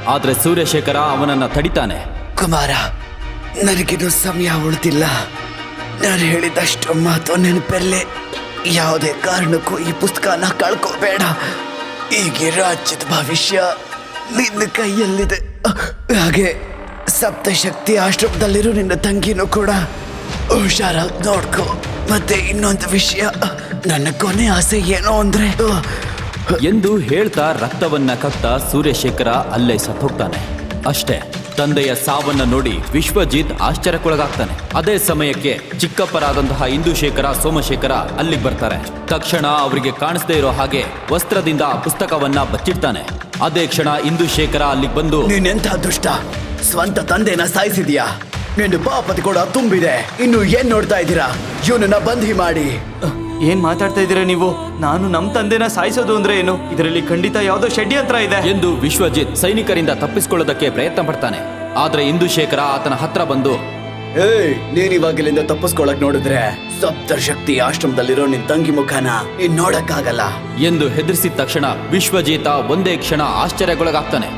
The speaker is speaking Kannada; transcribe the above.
ಆದ್ರೆ ಸೂರ್ಯಶೇಖರ ಅವನನ್ನ ತಡಿತಾನೆ. ಕುಮಾರ, ನನಗಿನ್ನೂ ಸಮಯ ಉಳಿದಿಲ್ಲ. ನಾನು ಹೇಳಿದಷ್ಟು ಮಾತು ನೆನಪಲ್ಲೇ. ಯಾವುದೇ ಕಾರಣಕ್ಕೂ ಈ ಪುಸ್ತಕನ ಕಳ್ಕೋಬೇಡ. ಈಗ ರಾಜ್ಯದ ಭವಿಷ್ಯ ನಿನ್ನ ಕೈಯಲ್ಲಿದೆ. ಹಾಗೆ ಸಪ್ತಶಕ್ತಿ ಆಶ್ರಮದಲ್ಲಿರೋ ನಿನ್ನ ತಂಗಿನೂ ಕೂಡ ಹುಷಾರಾಗಿ ನೋಡ್ಕೊ. ಮತ್ತೆ ಇನ್ನೊಂದು ವಿಷಯ, ನನ್ನ ಕೊನೆ ಆಸೆ ಏನೋ ಅಂದ್ರೆ ಎಂದು ಹೇಳ್ತಾ ರಕ್ತವನ್ನ ಕಕ್ತ ಸೂರ್ಯಶೇಖರ ಅಲ್ಲೇ ಸತ್ತೋಗ್ತಾನೆ. ಅಷ್ಟೇ, ತಂದೆಯ ಸಾವನ್ನ ನೋಡಿ ವಿಶ್ವಜಿತ್ ಆಶ್ಚರ್ಯಕ್ಕೊಳಗಾಗ್ತಾನೆ. ಅದೇ ಸಮಯಕ್ಕೆ ಚಿಕ್ಕಪ್ಪರಾದಂತಹ ಇಂದುಶೇಖರ, ಸೋಮಶೇಖರ ಅಲ್ಲಿಗೆ ಬರ್ತಾರೆ. ತಕ್ಷಣ ಅವರಿಗೆ ಕಾಣಿಸದೇ ಇರೋ ಹಾಗೆ ವಸ್ತ್ರದಿಂದ ಆ ಪುಸ್ತಕವನ್ನ ಬಚ್ಚಿಡ್ತಾನೆ. ಅದೇ ಕ್ಷಣ ಇಂದುಶೇಖರ ಅಲ್ಲಿಗೆ ಬಂದು, ನೀನೆಂಥ ದುಷ್ಟ! ಸ್ವಂತ ತಂದೆನ ಸಾಯಿಸಿದ್ಯಾ? ನಿನ್ನ ಪಾಪದ ಕೂಡ ತುಂಬಿದೆ. ಇನ್ನು ಏನ್ ನೋಡ್ತಾ ಇದ್ದೀರಾ? ಇವನನ್ನ ಬಂಧಿ ಮಾಡಿ. ಏನ್ ಮಾತಾಡ್ತಾ ಇದ್ದೀರಾ ನೀವು? ನಾನು ನಮ್ ತಂದೆನ ಸಾಯಿಸೋದು ಅಂದ್ರೆ ಏನು? ಇದರಲ್ಲಿ ಖಂಡಿತ ಯಾವ್ದೋ ಷಡ್ಯಂತ್ರ ಇದೆ ಎಂದು ವಿಶ್ವಜಿತ್ ಸೈನಿಕರಿಂದ ತಪ್ಪಿಸಿಕೊಳ್ಳೋದಕ್ಕೆ ಪ್ರಯತ್ನ ಪಡ್ತಾನೆ. ಆದ್ರೆ ಇಂದುಶೇಖರ ಆತನ ಹತ್ರ ಬಂದು, ನೀನ್ ಇವಾಗಿಲ್ಲಿಂದ ತಪ್ಪಿಸ್ಕೊಳಕ್ ನೋಡಿದ್ರೆ ಸಪ್ತಶಕ್ತಿ ಆಶ್ರಮದಲ್ಲಿರೋ ನಿನ್ ತಂಗಿ ಮುಖನ ನೀನ್ ನೋಡಕ್ಕಾಗಲ್ಲ ಎಂದು ಹೆದರಿಸಿದ ತಕ್ಷಣ ವಿಶ್ವಜಿತ ಒಂದೇ ಕ್ಷಣ ಆಶ್ಚರ್ಯಕ್ಕೊಳಗಾಗ್ತಾನೆ.